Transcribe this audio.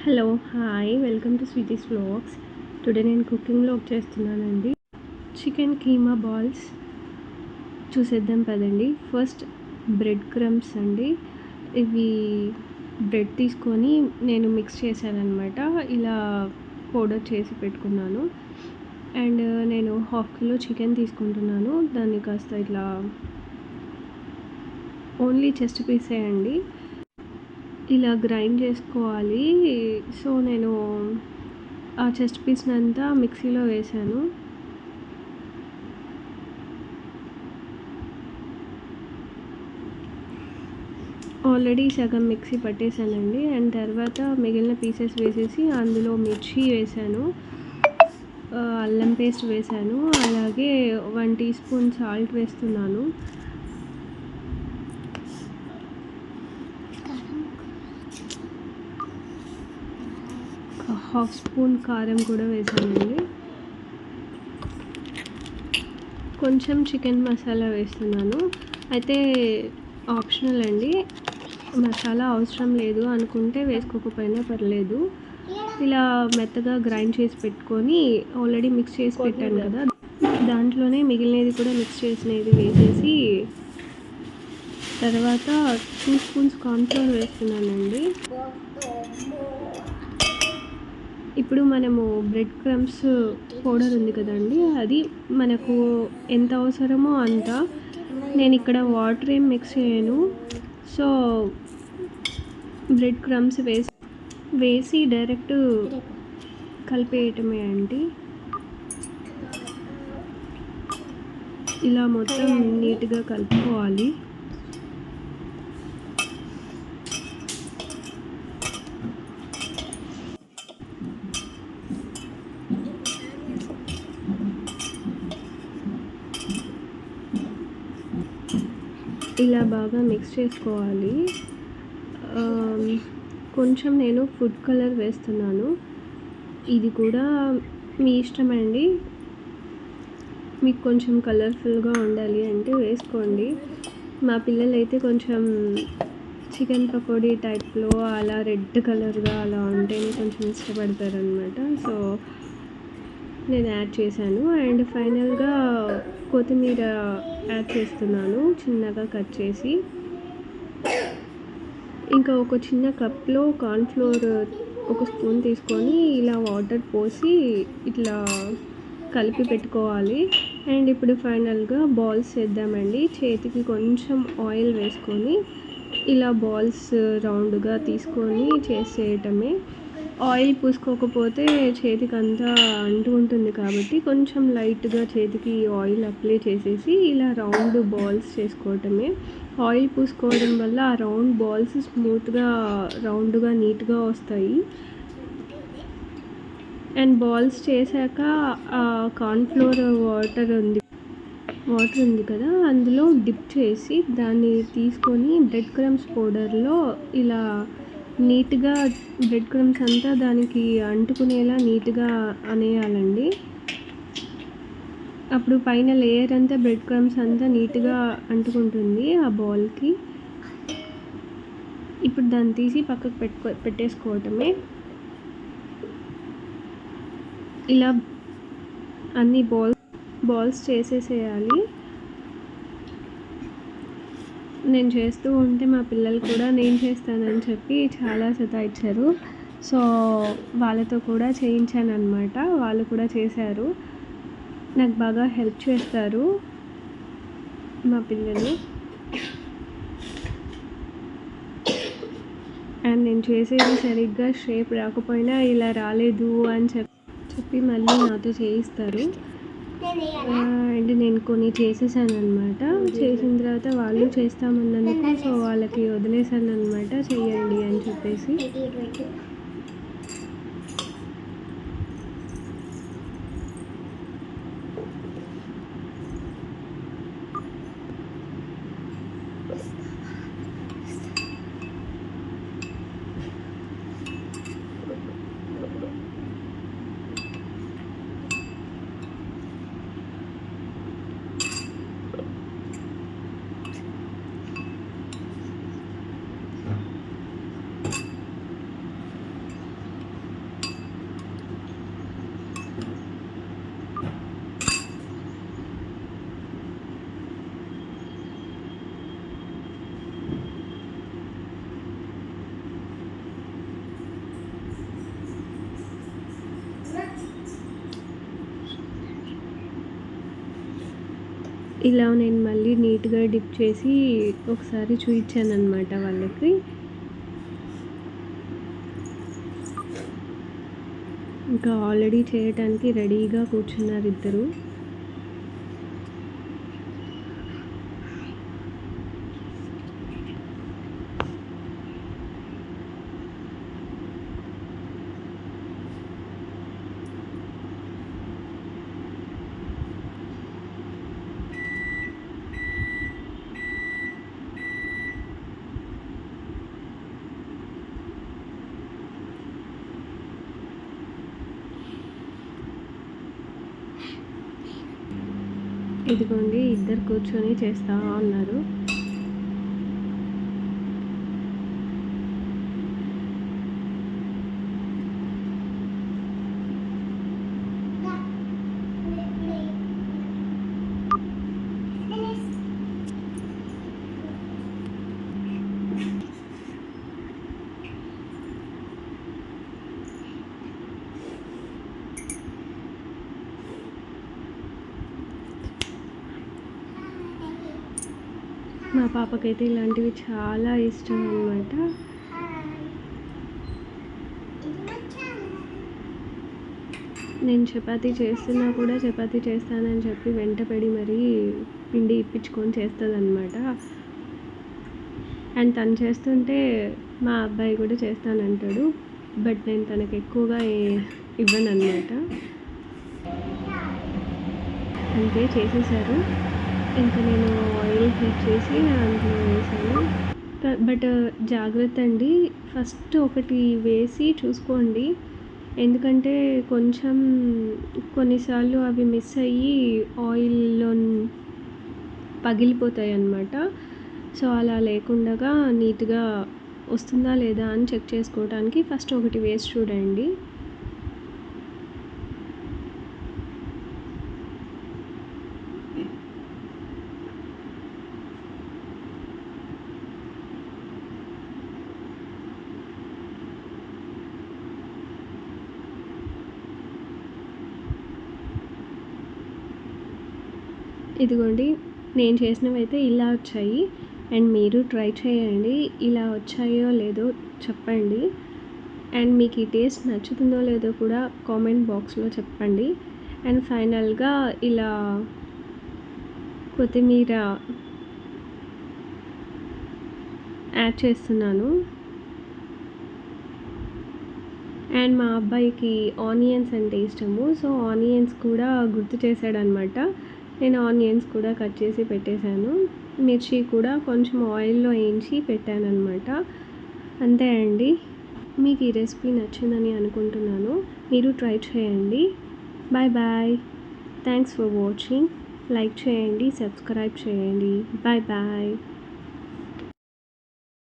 Hello hi welcome to sweeties vlogs. Today నేను cooking vlog చేస్తున్నానండి. Chicken keema balls చూసేద్దాం పదండి. ఫస్ట్ బ్రెడ్ క్రమ్స్ అండి. ఇవి బ్రెడ్ తీసుకొని నేను మిక్స్ చేశానమాట. ఇలా పౌడర్ చేసి పెట్టుకున్నాను. అండ్ నేను 1/2 కిలో చికెన్ తీసుకుంటున్నాను. దాన్ని కాస్త ఇట్లా ఓన్లీ చెస్ట్ పీసే అండి, ఇలా గ్రైండ్ చేసుకోవాలి. సో నేను ఆ చెస్ట్ పీస్ని అంతా మిక్సీలో వేసాను. ఆల్రెడీ సగం మిక్సీ పట్టేశానండి. అండ్ తర్వాత మిగిలిన పీసెస్ వేసేసి అందులో మిర్చి వేసాను, అల్లం పేస్ట్ వేసాను, అలాగే 1 టీ స్పూన్ సాల్ట్ వేస్తున్నాను. హాఫ్ స్పూన్ కారం కూడా వేసానండి. కొంచెం చికెన్ మసాలా వేస్తున్నాను. అయితే ఆప్షనల్ అండి, మసాలా అవసరం లేదు అనుకుంటే వేసుకోకపోయినా పర్లేదు. ఇలా మెత్తగా గ్రైండ్ చేసి పెట్టుకొని ఆల్రెడీ మిక్స్ చేసి పెట్టాను కదా, దాంట్లోనే మిగిలినది కూడా మిక్స్ చేసినది వేసేసి తర్వాత 2 స్పూన్స్ కార్న్ఫ్లోర్ వేస్తున్నానండి. ఇప్పుడు మనము బ్రెడ్ క్రమ్స్ పౌడర్ ఉంది కదండి, అది మనకు ఎంత అవసరమో అంత. నేను ఇక్కడ వాటర్ ఏం మిక్స్ చేయను. సో బ్రెడ్ క్రమ్స్ వేసి డైరెక్ట్ కలిపేయటమే అండి. ఇలా మొత్తం నీట్గా కలుపుకోవాలి. ఇలా బాగా మిక్స్ చేసుకోవాలి. కొంచెం నేను ఫుడ్ కలర్ వేస్తున్నాను. ఇది కూడా మీ ఇష్టమండి, మీకు కొంచెం కలర్ఫుల్గా ఉండాలి అంటే వేసుకోండి. మా పిల్లలు అయితే కొంచెం చికెన్ పకోడీ టైప్లో అలా రెడ్ కలర్గా అలా ఉంటేనే కొంచెం ఇష్టపడతారనమాట. సో నేను యాడ్ చేశాను. అండ్ ఫైనల్గా కొత్తిమీర యాడ్ చేస్తున్నాను, చిన్నగా కట్ చేసి. ఇంకా ఒక చిన్న కప్లో కార్న్ఫ్లోర్ 1 స్పూన్ తీసుకొని ఇలా వాటర్ పోసి ఇట్లా కలిపి పెట్టుకోవాలి. అండ్ ఇప్పుడు ఫైనల్గా బాల్స్ చేద్దామండి. చేతికి కొంచెం ఆయిల్ వేసుకొని ఇలా బాల్స్ రౌండ్గా తీసుకొని చేసేయటమే. ఆయిల్ పూసుకోకపోతే చేతికి అంతా అంటుకుంటుంది కాబట్టి కొంచెం లైట్గా చేతికి ఆయిల్ అప్లై చేసేసి ఇలా రౌండ్ బాల్స్ చేసుకోవటమే. ఆయిల్ పూసుకోవడం వల్ల ఆ రౌండ్ బాల్స్ స్మూత్గా రౌండ్గా నీట్గా వస్తాయి. అండ్ బాల్స్ చేశాక ఆ కార్న్ఫ్లోర్ వాటర్ ఉంది కదా, అందులో డిప్ చేసి దాన్ని తీసుకొని బ్రెడ్ క్రమ్స్ పౌడర్లో ఇలా నీట్గా బ్రెడ్ క్రమ్స్ అంతా దానికి అంటుకునేలా నీట్గా అనేయాలండి. అప్పుడు పైన లేయర్ అంతా బ్రెడ్ క్రమ్స్ అంతా నీట్గా అంటుకుంటుంది ఆ బాల్కి. ఇప్పుడు దాన్ని తీసి పక్కకు పెట్టేసుకోవటమే. ఇలా అన్ని బాల్స్ చేసేసేయాలి. నేను చేస్తూ ఉంటే మా పిల్లలు కూడా నేను చేస్తానని చెప్పి చాలా సతాయించారు. సో వాళ్ళతో కూడా చేయించాను అనమాట. వాళ్ళు కూడా చేశారు. నాకు బాగా హెల్ప్ చేస్తారు మా పిల్లలు. అండ్ నేను చేసేది సరిగ్గా షేప్ రాకపోయినా ఇలా రాలేదు అని చెప్పి మళ్ళీ నాతో చేయిస్తారు. అండ్ నేను కొన్ని చేసేసాను అనమాట. చేసిన తర్వాత వాళ్ళు చేస్తామన్నందుకు సో వాళ్ళకి వదిలేసాను అనమాట, చెయ్యండి అని చెప్పేసి. ఇలా నేను మళ్ళీ నీట్‌గా డిప్ చేసి ఒకసారి చూయించాననమాట వాళ్ళకి. ఇంకా ఆల్రెడీ చేయటానికి రెడీగా కూర్చున్నారిద్దరు. ఇదిగోండి ఇద్దరు కూర్చొని చేస్తా ఉన్నారు. మా పాపకైతే ఇలాంటివి చాలా ఇష్టం అన్నమాట. నేను చపాతీ చేస్తున్నా కూడా చపాతీ చేస్తానని చెప్పి వెంటపడి మరీ పిండి ఇప్పించుకొని చేస్తుందన్నమాట. అండ్ తను చేస్తుంటే మా అబ్బాయి కూడా చేస్తానంటాడు. బట్ నేను తనకు ఎక్కువగా ఇవ్వనన్నమాట. అంతే చేసేసారు. ఇంకా నేను ఆయిల్ హీట్ చేసి దాంట్లో వేసాను. బట్ జాగ్రత్త అండి, ఫస్ట్ ఒకటి వేసి చూసుకోండి. ఎందుకంటే కొంచెం కొన్నిసార్లు అవి మిస్ అయ్యి ఆయిల్‌లో పగిలిపోతాయి అన్నమాట. సో అలా లేకుండా నీట్‌గా వస్తుందా లేదా అని చెక్ చేసుకోవడానికి ఫస్ట్ ఒకటి వేసి చూడండి. ఇదిగోండి నేను చేసినవైతే ఇలా వచ్చాయి. అండ్ మీరు ట్రై చేయండి. ఇలా వచ్చాయో లేదో చెప్పండి. అండ్ మీకు ఈ టేస్ట్ నచ్చుతుందో లేదో కూడా కామెంట్ బాక్స్లో చెప్పండి. అండ్ ఫైనల్గా ఇలా కొత్తిమీర యాడ్ చేస్తున్నాను. అండ్ మా అబ్బాయికి ఆనియన్స్ అంటే ఇష్టము. సో ఆనియన్స్ కూడా గుర్తు చేశాడనమాట. నేను ఆనియన్స్ కూడా కట్ చేసి పెట్టేశాను. మిర్చి కూడా కొంచెం ఆయిల్లో వేయించి పెట్టానన్నమాట. అంతే అండి. మీకు ఈ రెసిపీ నచ్చిందని అనుకుంటున్నాను. మీరు ట్రై చేయండి. Bye bye. Thanks for watching. Like చేయండి, సబ్స్క్రైబ్ చేయండి. Bye bye.